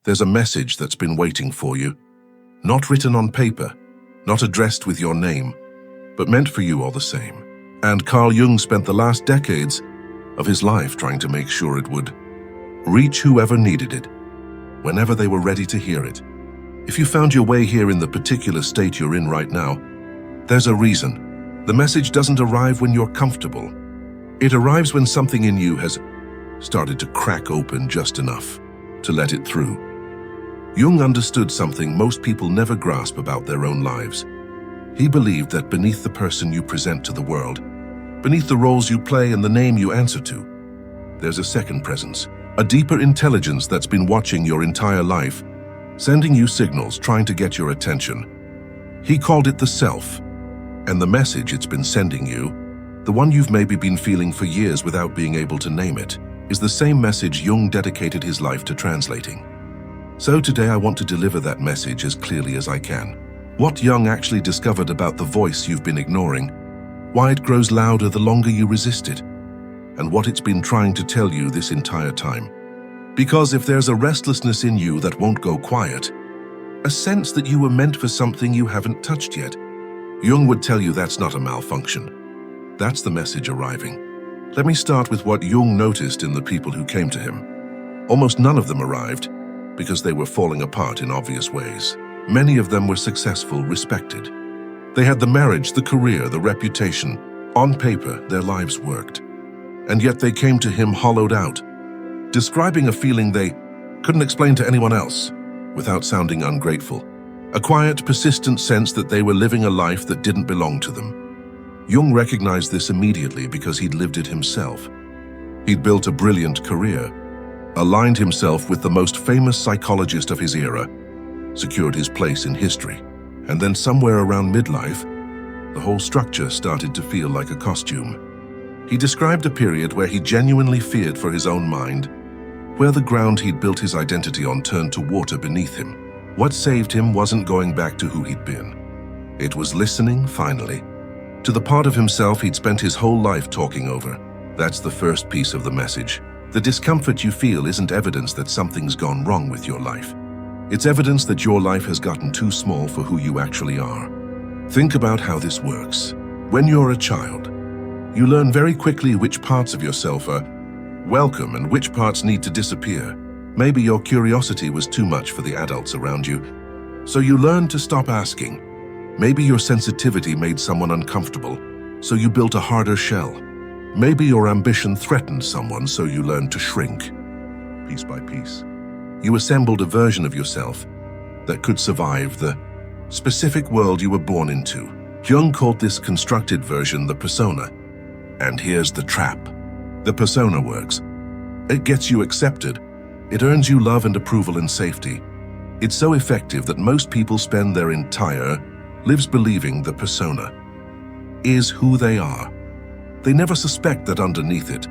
There's a message that's been waiting for you, not written on paper, not addressed with your name, but meant for you all the same. And Carl Jung spent the last decades of his life trying to make sure it would reach whoever needed it, whenever they were ready to hear it. If you found your way here in the particular state you're in right now, there's a reason. The message doesn't arrive when you're comfortable. It arrives when something in you has started to crack open just enough to let it through. Jung understood something most people never grasp about their own lives. He believed that beneath the person you present to the world, beneath the roles you play and the name you answer to, there's a second presence, a deeper intelligence that's been watching your entire life, sending you signals, trying to get your attention. He called it the self, and the message it's been sending you, the one you've maybe been feeling for years without being able to name it, is the same message Jung dedicated his life to translating. So today I want to deliver that message as clearly as I can. What Jung actually discovered about the voice you've been ignoring, why it grows louder the longer you resist it, and what it's been trying to tell you this entire time. Because if there's a restlessness in you that won't go quiet, a sense that you were meant for something you haven't touched yet, Jung would tell you that's not a malfunction. That's the message arriving. Let me start with what Jung noticed in the people who came to him. Almost none of them arrived because they were falling apart in obvious ways. Many of them were successful, respected. They had the marriage, the career, the reputation. On paper, their lives worked. And yet they came to him hollowed out, describing a feeling they couldn't explain to anyone else without sounding ungrateful. A quiet, persistent sense that they were living a life that didn't belong to them. Jung recognized this immediately because he'd lived it himself. He'd built a brilliant career, aligned himself with the most famous psychologist of his era, secured his place in history, and then somewhere around midlife, the whole structure started to feel like a costume. He described a period where he genuinely feared for his own mind, where the ground he'd built his identity on turned to water beneath him. What saved him wasn't going back to who he'd been. It was listening, finally, to the part of himself he'd spent his whole life talking over. That's the first piece of the message. The discomfort you feel isn't evidence that something's gone wrong with your life. It's evidence that your life has gotten too small for who you actually are. Think about how this works. When you're a child, you learn very quickly which parts of yourself are welcome and which parts need to disappear. Maybe your curiosity was too much for the adults around you, so you learned to stop asking. Maybe your sensitivity made someone uncomfortable, so you built a harder shell. Maybe your ambition threatened someone, so you learned to shrink. Piece by piece, you assembled a version of yourself that could survive the specific world you were born into. Jung called this constructed version the persona. And here's the trap. The persona works. It gets you accepted. It earns you love and approval and safety. It's so effective that most people spend their entire lives believing the persona is who they are. They never suspect that underneath it,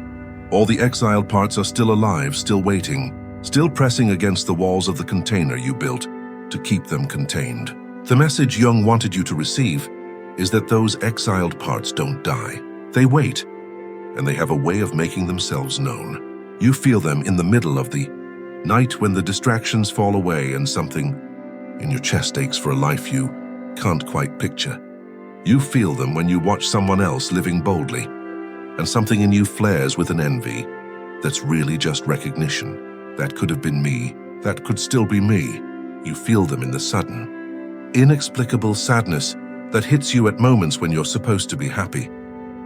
all the exiled parts are still alive, still waiting, still pressing against the walls of the container you built to keep them contained. The message Jung wanted you to receive is that those exiled parts don't die. They wait, and they have a way of making themselves known. You feel them in the middle of the night when the distractions fall away and something in your chest aches for a life you can't quite picture. You feel them when you watch someone else living boldly, and something in you flares with an envy that's really just recognition. That could have been me. That could still be me. You feel them in the sudden, inexplicable sadness that hits you at moments when you're supposed to be happy.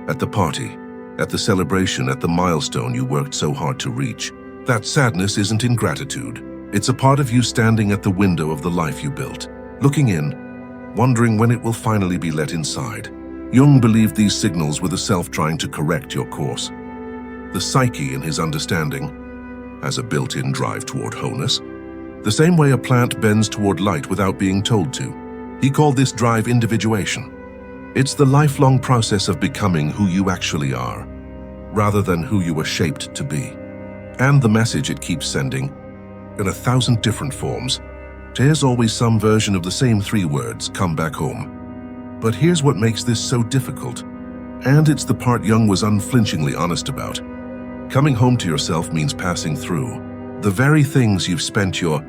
At the party, at the celebration, at the milestone you worked so hard to reach. That sadness isn't ingratitude. It's a part of you standing at the window of the life you built, looking in, wondering when it will finally be let inside. Jung believed these signals were the self trying to correct your course. The psyche, in his understanding, has a built-in drive toward wholeness, the same way a plant bends toward light without being told to. He called this drive individuation. It's the lifelong process of becoming who you actually are, rather than who you were shaped to be. And the message it keeps sending, in 1,000 different forms, there's always some version of the same 3 words, come back home. But here's what makes this so difficult, and it's the part Jung was unflinchingly honest about. Coming home to yourself means passing through the very things you've spent your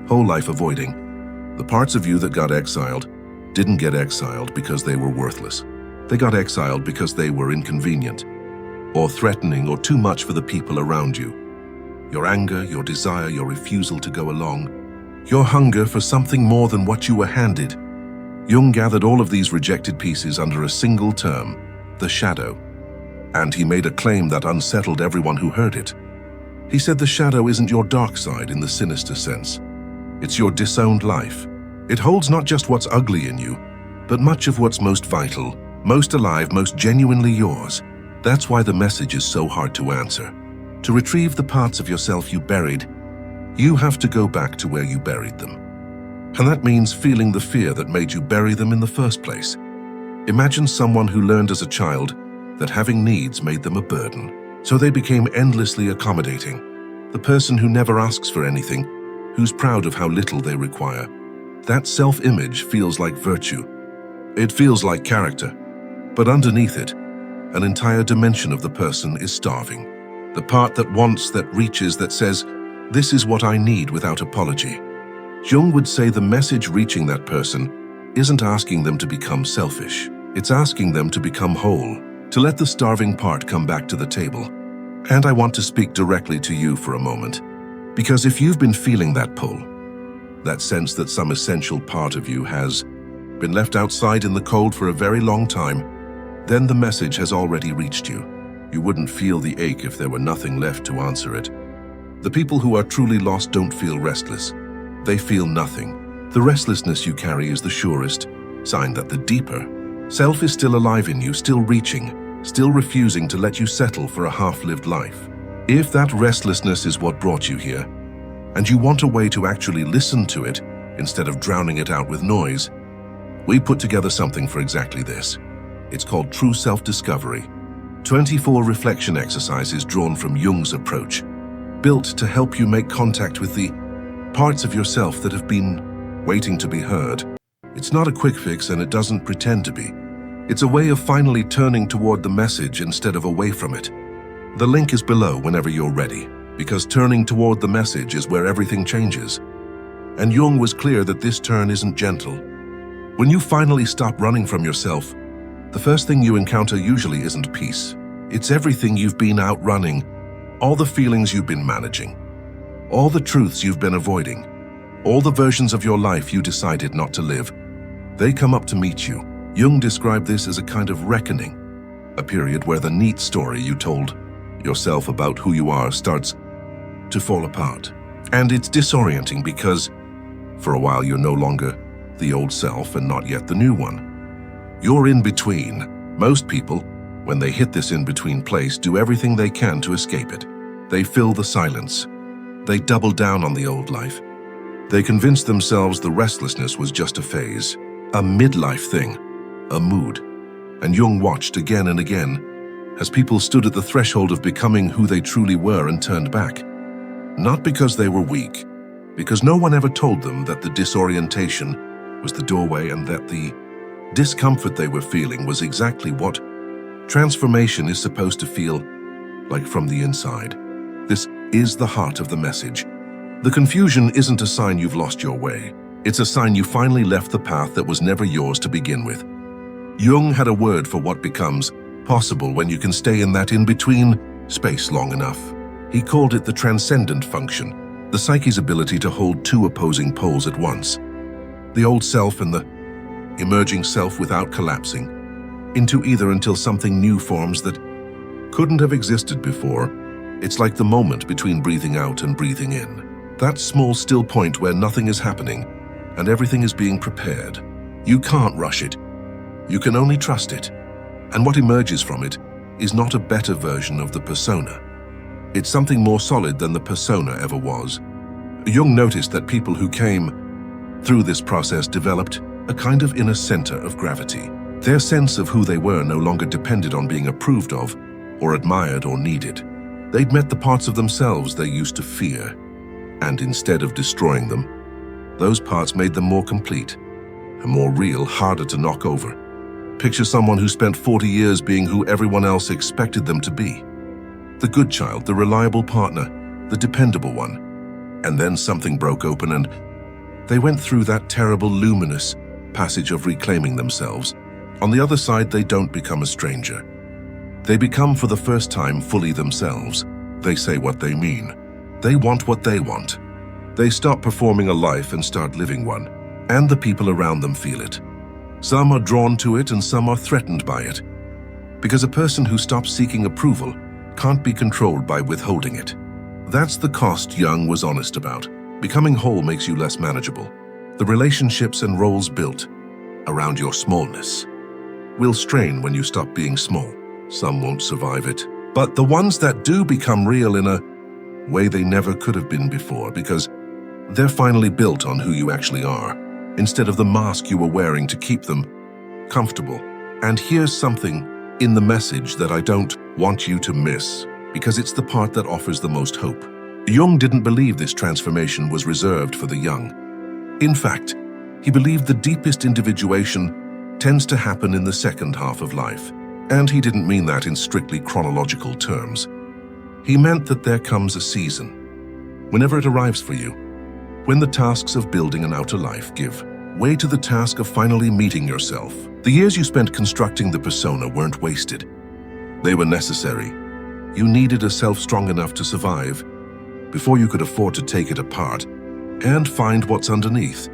whole life avoiding. The parts of you that got exiled didn't get exiled because they were worthless. They got exiled because they were inconvenient, or threatening, or too much for the people around you. Your anger, your desire, your refusal to go along, your hunger for something more than what you were handed. Jung gathered all of these rejected pieces under a single term, the shadow, and he made a claim that unsettled everyone who heard it. He said the shadow isn't your dark side in the sinister sense. It's your disowned life. It holds not just what's ugly in you, but much of what's most vital, most alive, most genuinely yours. That's why the message is so hard to answer. To retrieve the parts of yourself you buried, you have to go back to where you buried them. And that means feeling the fear that made you bury them in the first place. Imagine someone who learned as a child that having needs made them a burden, so they became endlessly accommodating. The person who never asks for anything, who's proud of how little they require. That self-image feels like virtue. It feels like character. But underneath it, an entire dimension of the person is starving. The part that wants, that reaches, that says, "This is what I need," without apology. Jung would say the message reaching that person isn't asking them to become selfish. It's asking them to become whole, to let the starving part come back to the table. And I want to speak directly to you for a moment, because if you've been feeling that pull, that sense that some essential part of you has been left outside in the cold for a very long time, then the message has already reached you. You wouldn't feel the ache if there were nothing left to answer it. The people who are truly lost don't feel restless. They feel nothing. The restlessness you carry is the surest sign that the deeper self is still alive in you, still reaching, still refusing to let you settle for a half-lived life. If that restlessness is what brought you here, and you want a way to actually listen to it instead of drowning it out with noise, we put together something for exactly this. It's called True Self-Discovery. 24 reflection exercises drawn from Jung's approach, built to help you make contact with the parts of yourself that have been waiting to be heard. It's not a quick fix, and it doesn't pretend to be. It's a way of finally turning toward the message instead of away from it. The link is below whenever you're ready, because turning toward the message is where everything changes. And Jung was clear that this turn isn't gentle. When you finally stop running from yourself, the first thing you encounter usually isn't peace. It's everything you've been outrunning, all the feelings you've been managing, all the truths you've been avoiding, all the versions of your life you decided not to live. They come up to meet you. Jung described this as a kind of reckoning, a period where the neat story you told yourself about who you are starts to fall apart. And it's disorienting because, for a while, you're no longer the old self and not yet the new one. You're in between. Most people, when they hit this in-between place, do everything they can to escape it. They fill the silence. They double down on the old life. They convince themselves the restlessness was just a phase, a midlife thing, a mood. And Jung watched again and again as people stood at the threshold of becoming who they truly were and turned back. Not because they were weak, because no one ever told them that the disorientation was the doorway and that the discomfort they were feeling was exactly what transformation is supposed to feel like from the inside. This is the heart of the message. The confusion isn't a sign you've lost your way. It's a sign you finally left the path that was never yours to begin with. Jung had a word for what becomes possible when you can stay in that in-between space long enough. He called it the transcendent function, the psyche's ability to hold two opposing poles at once. The old self and the emerging self without collapsing into either until something new forms that couldn't have existed before. It's like the moment between breathing out and breathing in. That small still point where nothing is happening and everything is being prepared. You can't rush it. You can only trust it. And what emerges from it is not a better version of the persona. It's something more solid than the persona ever was. Jung noticed that people who came through this process developed a kind of inner center of gravity. Their sense of who they were no longer depended on being approved of, or admired or needed. They'd met the parts of themselves they used to fear, and instead of destroying them, those parts made them more complete, and more real, harder to knock over. Picture someone who spent 40 years being who everyone else expected them to be. The good child, the reliable partner, the dependable one. And then something broke open and They went through that terrible, luminous passage of reclaiming themselves. On the other side, they don't become a stranger. They become, for the first time, fully themselves. They say what they mean. They want what they want. They stop performing a life and start living one, and the people around them feel it. Some are drawn to it and some are threatened by it, because a person who stops seeking approval can't be controlled by withholding it. That's the cost Jung was honest about. Becoming whole makes you less manageable. The relationships and roles built around your smallness will strain when you stop being small. Some won't survive it, but the ones that do become real in a way they never could have been before, because they're finally built on who you actually are, instead of the mask you were wearing to keep them comfortable. And here's something in the message that I don't want you to miss, because it's the part that offers the most hope. Jung didn't believe this transformation was reserved for the young. In fact, he believed the deepest individuation tends to happen in the second half of life. And he didn't mean that in strictly chronological terms. He meant that there comes a season, whenever it arrives for you, when the tasks of building an outer life give way to the task of finally meeting yourself. The years you spent constructing the persona weren't wasted. They were necessary. You needed a self strong enough to survive before you could afford to take it apart and find what's underneath.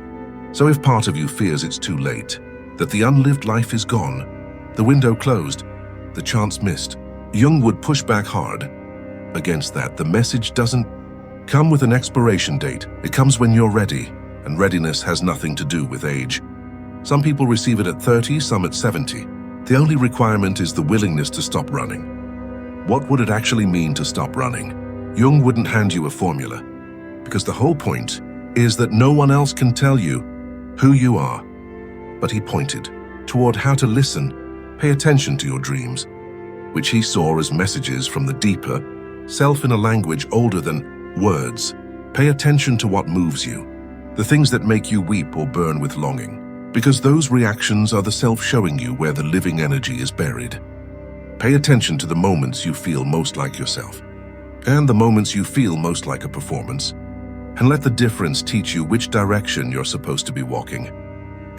So if part of you fears it's too late, that the unlived life is gone, the window closed, the chance missed, Jung would push back hard against that. The message doesn't come with an expiration date. It comes when you're ready, and readiness has nothing to do with age. Some people receive it at 30, some at 70. The only requirement is the willingness to stop running. What would it actually mean to stop running? Jung wouldn't hand you a formula, because the whole point is that no one else can tell you who you are. But he pointed toward how to listen. Pay attention to your dreams, which he saw as messages from the deeper self in a language older than words. Pay attention to what moves you, the things that make you weep or burn with longing, because those reactions are the self showing you where the living energy is buried. Pay attention to the moments you feel most like yourself, and the moments you feel most like a performance, and let the difference teach you which direction you're supposed to be walking.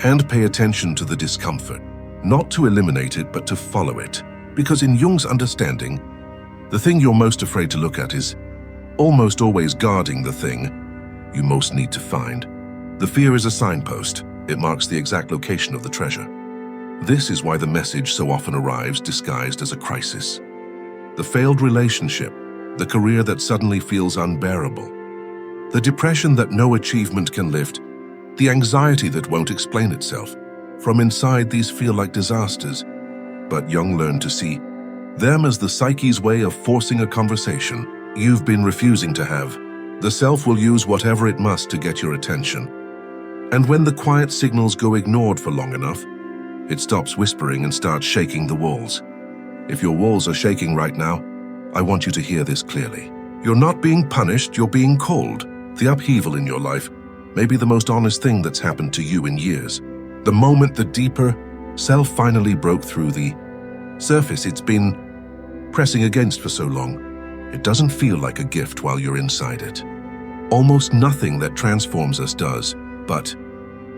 And pay attention to the discomfort. Not to eliminate it, but to follow it. Because in Jung's understanding, the thing you're most afraid to look at is almost always guarding the thing you most need to find. The fear is a signpost. It marks the exact location of the treasure. This is why the message so often arrives disguised as a crisis. The failed relationship, the career that suddenly feels unbearable, the depression that no achievement can lift, the anxiety that won't explain itself. From inside, these feel like disasters, but Jung learned to see them as the psyche's way of forcing a conversation you've been refusing to have. The self will use whatever it must to get your attention. And when the quiet signals go ignored for long enough, it stops whispering and starts shaking the walls. If your walls are shaking right now, I want you to hear this clearly. You're not being punished, you're being called. The upheaval in your life may be the most honest thing that's happened to you in years. The moment the deeper self finally broke through the surface it's been pressing against for so long, it doesn't feel like a gift while you're inside it. Almost nothing that transforms us does, but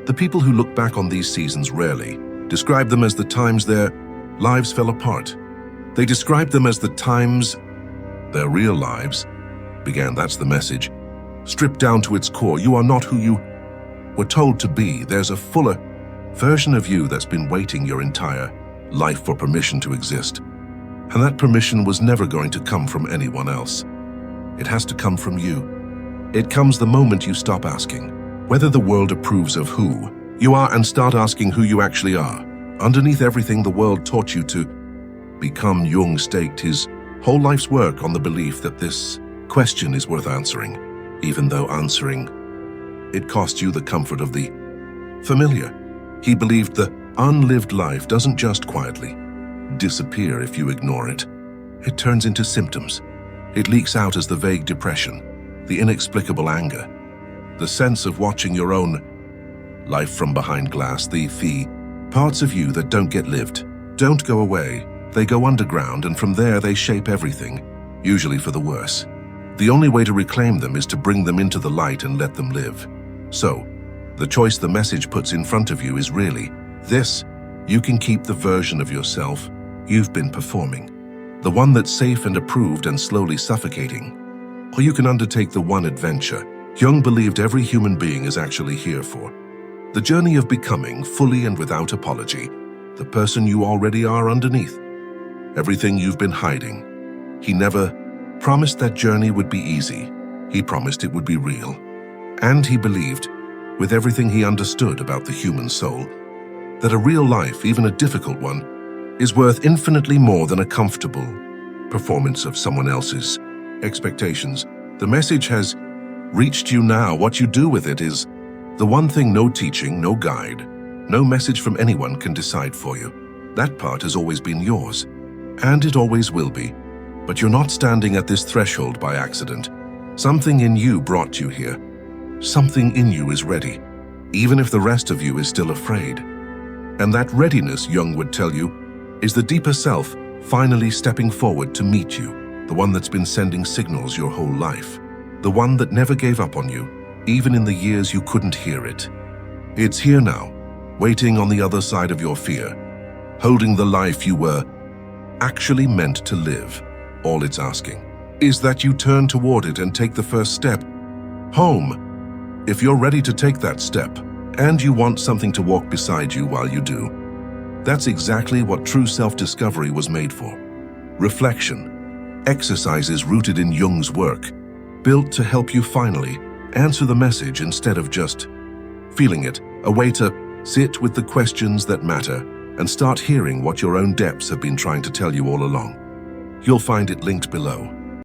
the people who look back on these seasons rarely describe them as the times their lives fell apart. They describe them as the times their real lives began. That's the message. Stripped down to its core, you are not who you were told to be. There's a fuller version of you that's been waiting your entire life for permission to exist. And that permission was never going to come from anyone else. It has to come from you. It comes the moment you stop asking whether the world approves of who you are and start asking who you actually are. Underneath everything the world taught you to become, Jung staked his whole life's work on the belief that this question is worth answering, even though answering it cost you the comfort of the familiar. He believed the unlived life doesn't just quietly disappear if you ignore it. It turns into symptoms. It leaks out as the vague depression, the inexplicable anger, the sense of watching your own life from behind glass, the parts of you that don't get lived, don't go away. They go underground, and from there they shape everything, usually for the worse. The only way to reclaim them is to bring them into the light and let them live. So, The choice the message puts in front of you is really this: you can keep the version of yourself you've been performing, the one that's safe and approved and slowly suffocating. Or you can undertake the one adventure Jung believed every human being is actually here for. The journey of becoming, fully and without apology, the person you already are underneath. Everything you've been hiding. He never promised that journey would be easy. He promised it would be real. And he believed, with everything he understood about the human soul, that a real life, even a difficult one, is worth infinitely more than a comfortable performance of someone else's expectations. The message has reached you now. What you do with it is the one thing no teaching, no guide, no message from anyone can decide for you. That part has always been yours, and it always will be. But you're not standing at this threshold by accident. Something in you brought you here. Something in you is ready, even if the rest of you is still afraid. And that readiness, Jung would tell you, is the deeper self finally stepping forward to meet you, the one that's been sending signals your whole life, the one that never gave up on you, even in the years you couldn't hear it. It's here now, waiting on the other side of your fear, holding the life you were actually meant to live. All it's asking is that you turn toward it and take the first step home. If you're ready to take that step, and you want something to walk beside you while you do, that's exactly what true self-discovery was made for. Reflection, exercises rooted in Jung's work, built to help you finally answer the message instead of just feeling it, a way to sit with the questions that matter and start hearing what your own depths have been trying to tell you all along. You'll find it linked below.